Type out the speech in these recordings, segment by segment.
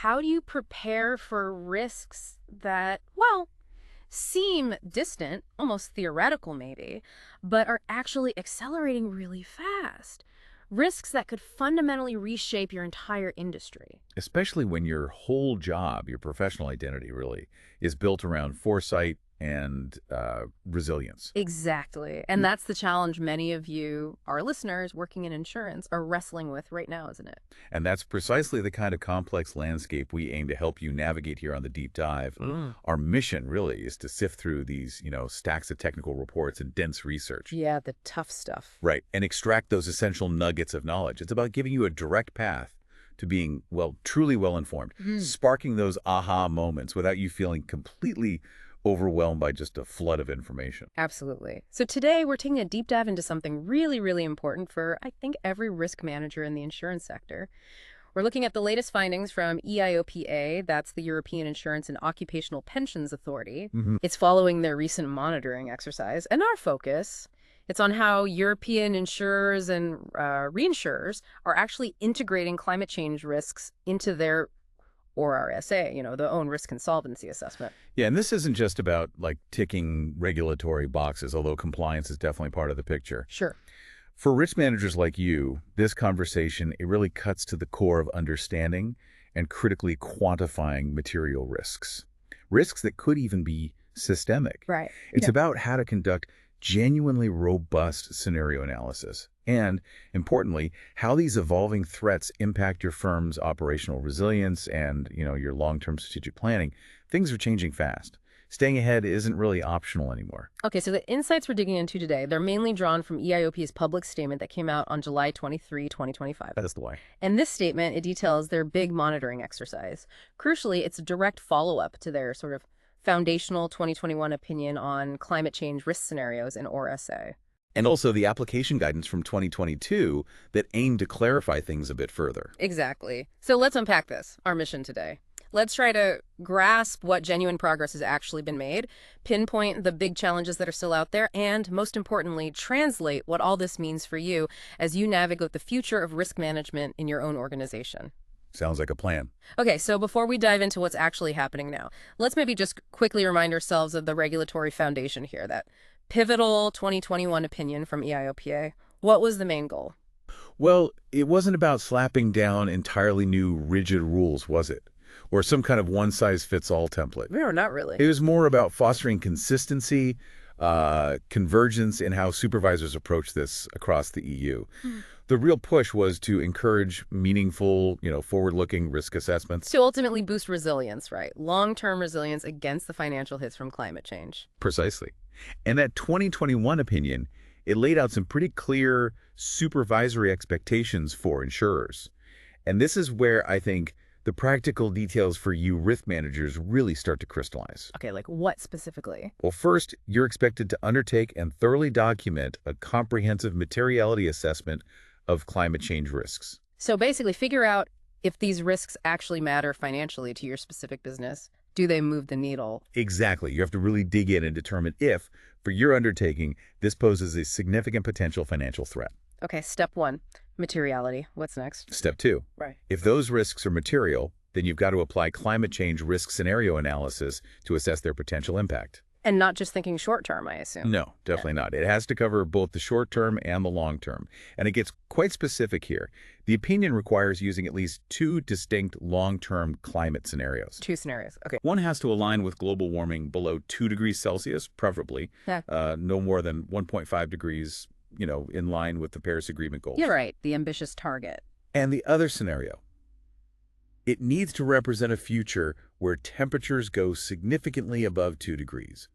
how do you prepare for risks that, well, seem distant, almost theoretical maybe, but are actually accelerating really fast? Risks that could fundamentally reshape your entire industry. Especially when your whole job, your professional identity really, is built around foresight and resilience. Exactly. And that's the challenge many of you, our listeners working in insurance, are wrestling with right now, isn't it? And that's precisely the kind of complex landscape we aim to help you navigate here on the Deep Dive. Our mission really is to sift through these, stacks of technical reports and dense research. Yeah, the tough stuff. Right, and extract those essential nuggets of knowledge. It's about giving you a direct path to being, truly well-informed, sparking those aha moments without you feeling completely overwhelmed by just a flood of information. Absolutely. So today we're taking a deep dive into something really, really important for, I think, every risk manager in the insurance sector. We're looking at the latest findings from EIOPA, that's the European Insurance and Occupational Pensions Authority. It's following their recent monitoring exercise. And our focus, it's on how European insurers and reinsurers are actually integrating climate change risks into their ORSA, the own risk and solvency assessment. Yeah, and this isn't just about ticking regulatory boxes, although compliance is definitely part of the picture. Sure. For risk managers like you, this conversation, it really cuts to the core of understanding and critically quantifying material risks. Risks that could even be systemic. Right. It's about how to conduct genuinely robust scenario analysis. And, importantly, how these evolving threats impact your firm's operational resilience and, your long-term strategic planning. Things are changing fast. Staying ahead isn't really optional anymore. Okay, so the insights we're digging into today, they're mainly drawn from EIOPA's public statement that came out on July 23, 2025. That's the way. And this statement, it details their big monitoring exercise. Crucially, it's a direct follow-up to their sort of foundational 2021 opinion on climate change risk scenarios in ORSA. And also the application guidance from 2022 that aimed to clarify things a bit further. Exactly. So let's unpack this, our mission today. Let's try to grasp what genuine progress has actually been made, pinpoint the big challenges that are still out there, and most importantly, translate what all this means for you as you navigate the future of risk management in your own organization. Sounds like a plan. Okay, so before we dive into what's actually happening now, let's maybe just quickly remind ourselves of the regulatory foundation here, that pivotal 2021 opinion from EIOPA. What was the main goal? Well, it wasn't about slapping down entirely new rigid rules, was it? Or some kind of one-size-fits-all template. No, not really. It was more about fostering consistency, convergence in how supervisors approach this across the EU. The real push was to encourage meaningful, forward-looking risk assessments. To ultimately boost resilience, right? Long-term resilience against the financial hits from climate change. Precisely. And that 2021 opinion, it laid out some pretty clear supervisory expectations for insurers. And this is where I think the practical details for you risk managers really start to crystallize. Okay, like what specifically? Well, first, you're expected to undertake and thoroughly document a comprehensive materiality assessment of climate change risks. So basically figure out if these risks actually matter financially to your specific business. Do they move the needle? Exactly. You have to really dig in and determine if, for your undertaking, this poses a significant potential financial threat. Okay, step one, materiality. What's next? Step two, Right. if those risks are material, then you've got to apply climate change risk scenario analysis to assess their potential impact. And not just thinking short term, I assume. No, definitely not. It has to cover both the short term and the long term. And it gets quite specific here. The opinion requires using at least two distinct long-term climate scenarios. Two scenarios. Okay. One has to align with global warming below 2 degrees Celsius, preferably. Yeah. No more than 1.5 degrees, in line with the Paris Agreement goals. You're right. The ambitious target. And the other scenario, it needs to represent a future where temperatures go significantly above 2 degrees.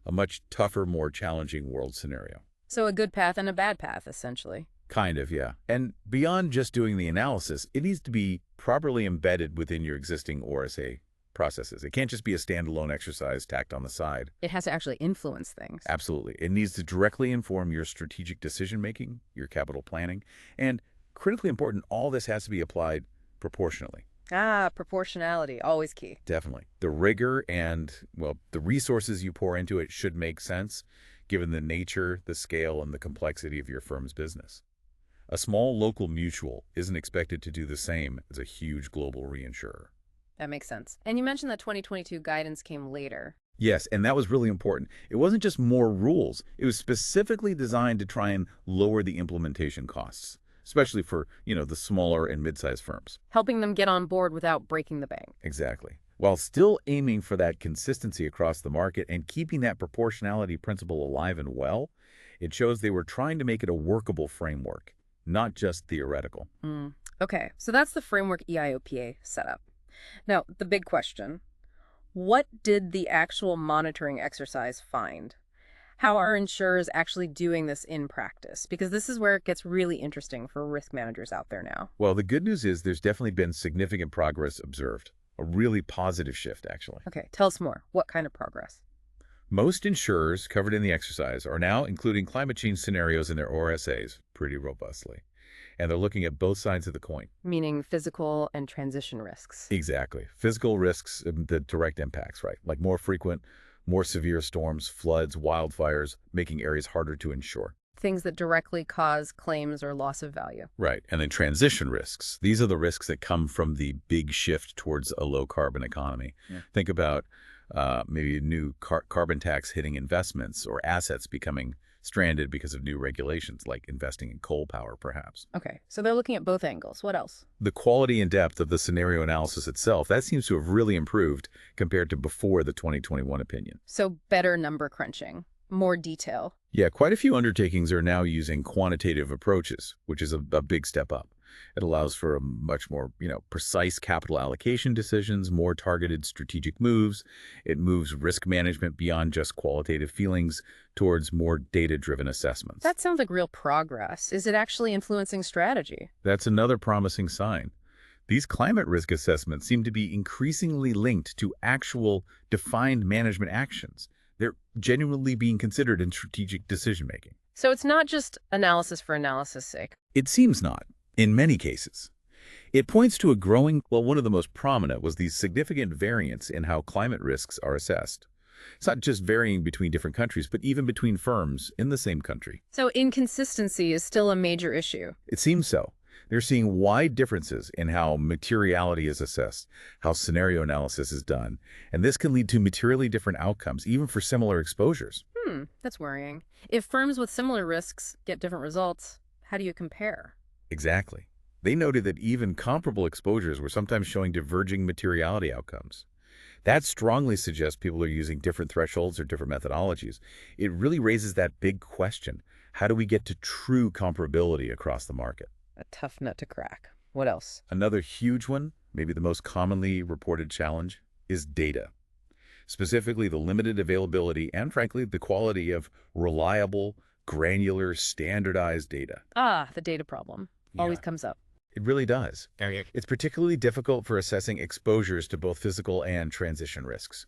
A much tougher, more challenging world scenario. So a good path and a bad path, essentially. Kind of, yeah. And beyond just doing the analysis, it needs to be properly embedded within your existing ORSA processes. It can't just be a standalone exercise tacked on the side. It has to actually influence things. Absolutely. It needs to directly inform your strategic decision-making, your capital planning, and critically important, all this has to be applied proportionally. Ah, proportionality, always key. Definitely. The rigor and, the resources you pour into it should make sense, given the nature, the scale, and the complexity of your firm's business. A small local mutual isn't expected to do the same as a huge global reinsurer. That makes sense. And you mentioned that 2022 guidance came later. Yes, and that was really important. It wasn't just more rules. It was specifically designed to try and lower the implementation costs, especially for, the smaller and mid-sized firms. Helping them get on board without breaking the bank. Exactly. While still aiming for that consistency across the market and keeping that proportionality principle alive and well, it shows they were trying to make it a workable framework, not just theoretical. Okay, so that's the framework EIOPA set up. Now, the big question, what did the actual monitoring exercise find? How are insurers actually doing this in practice? Because this is where it gets really interesting for risk managers out there now. Well, the good news is there's definitely been significant progress observed. A really positive shift, actually. Okay, tell us more. What kind of progress? Most insurers covered in the exercise are now including climate change scenarios in their ORSAs pretty robustly. And they're looking at both sides of the coin. Meaning physical and transition risks. Exactly. Physical risks, the direct impacts, right? Like more frequent, more severe storms, floods, wildfires, making areas harder to insure. Things that directly cause claims or loss of value. Right. And then transition risks. These are the risks that come from the big shift towards a low-carbon economy. Yeah. Think about maybe a new carbon tax hitting investments or assets becoming stranded because of new regulations, like investing in coal power, perhaps. Okay, so they're looking at both angles. What else? The quality and depth of the scenario analysis itself, that seems to have really improved compared to before the 2021 opinion. So better number crunching, more detail. Yeah, quite a few undertakings are now using quantitative approaches, which is a big step up. It allows for a much more, precise capital allocation decisions, more targeted strategic moves. It moves risk management beyond just qualitative feelings towards more data-driven assessments. That sounds like real progress. Is it actually influencing strategy? That's another promising sign. These climate risk assessments seem to be increasingly linked to actual defined management actions. They're genuinely being considered in strategic decision-making. So it's not just analysis for analysis' sake? It seems not. In many cases, it points to a growing, one of the most prominent was the significant variance in how climate risks are assessed. It's not just varying between different countries, but even between firms in the same country. So inconsistency is still a major issue. It seems so. They're seeing wide differences in how materiality is assessed, how scenario analysis is done, and this can lead to materially different outcomes, even for similar exposures. That's worrying. If firms with similar risks get different results, how do you compare? Exactly. They noted that even comparable exposures were sometimes showing diverging materiality outcomes. That strongly suggests people are using different thresholds or different methodologies. It really raises that big question. How do we get to true comparability across the market? A tough nut to crack. What else? Another huge one, maybe the most commonly reported challenge, is data. Specifically, the limited availability and, frankly, the quality of reliable, granular, standardized data. The data problem. Always comes up. It really does. It's particularly difficult for assessing exposures to both physical and transition risks.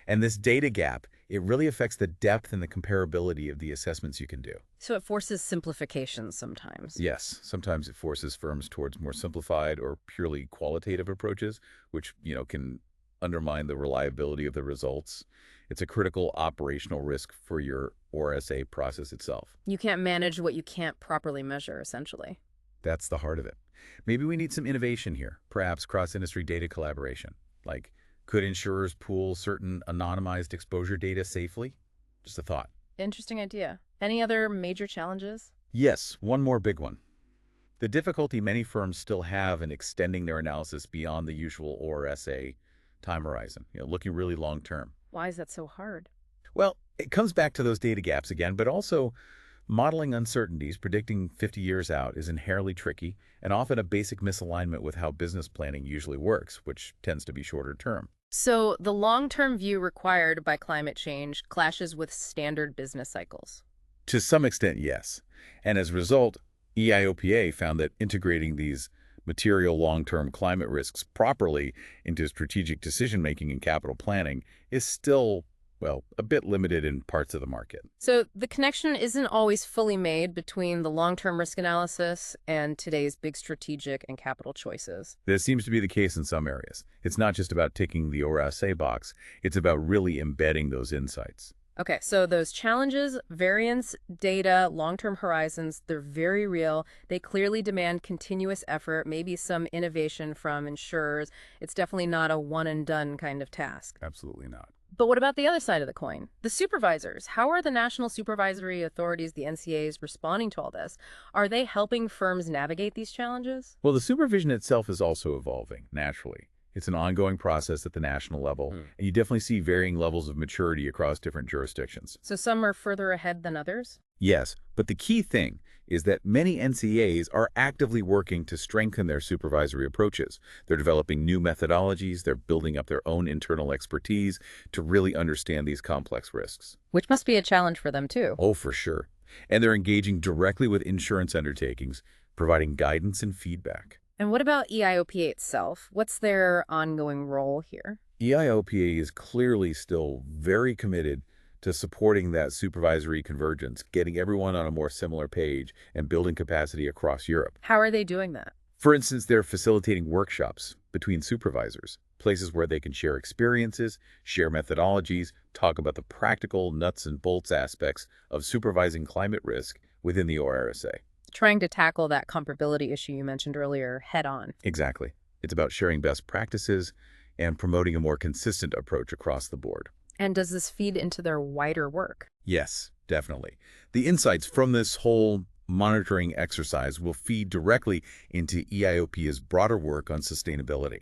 And this data gap, it really affects the depth and the comparability of the assessments you can do. So it forces simplification sometimes. Yes, sometimes it forces firms towards more simplified or purely qualitative approaches, which, can undermine the reliability of the results. It's a critical operational risk for your ORSA process itself. You can't manage what you can't properly measure, essentially. That's the heart of it. Maybe we need some innovation here, perhaps cross-industry data collaboration. Like, could insurers pool certain anonymized exposure data safely? Just a thought. Interesting idea. Any other major challenges? Yes, one more big one. The difficulty many firms still have in extending their analysis beyond the usual ORSA time horizon, looking really long-term. Why is that so hard? Well, it comes back to those data gaps again, but also modeling uncertainties, predicting 50 years out, is inherently tricky and often a basic misalignment with how business planning usually works, which tends to be shorter term. So the long-term view required by climate change clashes with standard business cycles. To some extent, yes. And as a result, EIOPA found that integrating these material long-term climate risks properly into strategic decision-making and capital planning is still, a bit limited in parts of the market. So the connection isn't always fully made between the long-term risk analysis and today's big strategic and capital choices. This seems to be the case in some areas. It's not just about ticking the ORSA box. It's about really embedding those insights. Okay, so those challenges, variance, data, long-term horizons, they're very real. They clearly demand continuous effort, maybe some innovation from insurers. It's definitely not a one-and-done kind of task. Absolutely not. But what about the other side of the coin? The supervisors. How are the national supervisory authorities, the NCAs, responding to all this? Are they helping firms navigate these challenges? Well, the supervision itself is also evolving, naturally. It's an ongoing process at the national level, and you definitely see varying levels of maturity across different jurisdictions. So some are further ahead than others? Yes, but the key thing is that many NCAs are actively working to strengthen their supervisory approaches. They're developing new methodologies, they're building up their own internal expertise to really understand these complex risks. Which must be a challenge for them, too. Oh, for sure. And they're engaging directly with insurance undertakings, providing guidance and feedback. And what about EIOPA itself? What's their ongoing role here? EIOPA is clearly still very committed to supporting that supervisory convergence, getting everyone on a more similar page and building capacity across Europe. How are they doing that? For instance, they're facilitating workshops between supervisors, places where they can share experiences, share methodologies, talk about the practical nuts and bolts aspects of supervising climate risk within the ORSA. Trying to tackle that comparability issue you mentioned earlier head on. Exactly. It's about sharing best practices and promoting a more consistent approach across the board. And does this feed into their wider work? Yes, definitely. The insights from this whole monitoring exercise will feed directly into EIOPA's broader work on sustainability.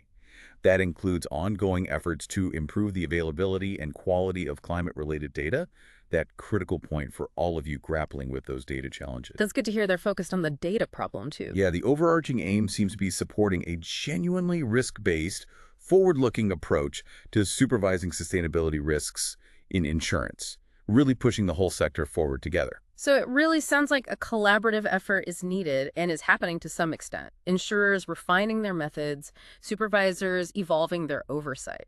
That includes ongoing efforts to improve the availability and quality of climate-related data, that critical point for all of you grappling with those data challenges. That's good to hear they're focused on the data problem, too. Yeah, the overarching aim seems to be supporting a genuinely risk-based, forward-looking approach to supervising sustainability risks in insurance, really pushing the whole sector forward together. So it really sounds like a collaborative effort is needed and is happening to some extent. Insurers refining their methods, supervisors evolving their oversight.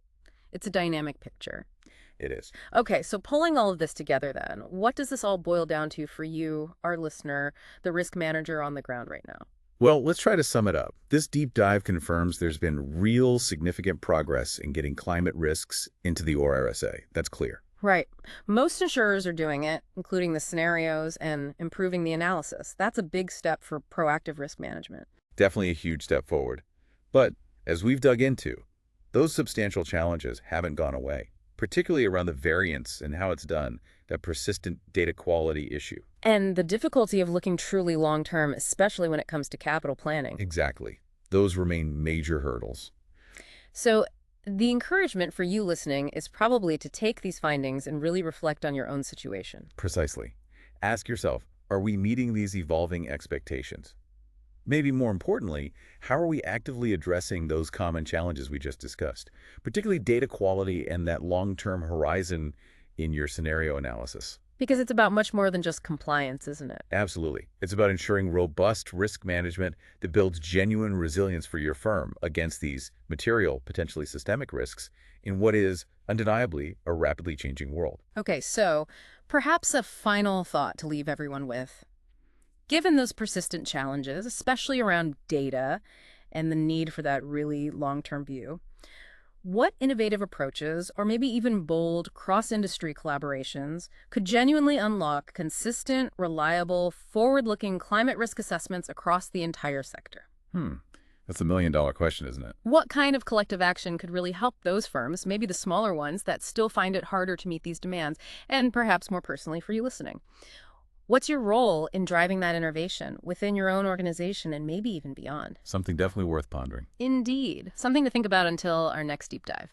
It's a dynamic picture. It is. Okay, so pulling all of this together then, what does this all boil down to for you, our listener, the risk manager on the ground right now? Well, let's try to sum it up. This deep dive confirms there's been real significant progress in getting climate risks into the ORSA. That's clear. Right. Most insurers are doing it, including the scenarios and improving the analysis. That's a big step for proactive risk management. Definitely a huge step forward. But as we've dug into, those substantial challenges haven't gone away, particularly around the variance and how it's done, that persistent data quality issue. And the difficulty of looking truly long-term, especially when it comes to capital planning. Exactly. Those remain major hurdles. So the encouragement for you listening is probably to take these findings and really reflect on your own situation. Precisely. Ask yourself, are we meeting these evolving expectations? Maybe more importantly, how are we actively addressing those common challenges we just discussed, particularly data quality and that long-term horizon in your scenario analysis? Because it's about much more than just compliance, isn't it? Absolutely. It's about ensuring robust risk management that builds genuine resilience for your firm against these material, potentially systemic risks in what is undeniably a rapidly changing world. Okay, so perhaps a final thought to leave everyone with. Given those persistent challenges, especially around data and the need for that really long-term view, what innovative approaches, or maybe even bold cross-industry collaborations, could genuinely unlock consistent, reliable, forward-looking climate risk assessments across the entire sector? That's a million-dollar question, isn't it? What kind of collective action could really help those firms, maybe the smaller ones, that still find it harder to meet these demands, and perhaps more personally for you listening? What's your role in driving that innovation within your own organization and maybe even beyond? Something definitely worth pondering. Indeed. Something to think about until our next deep dive.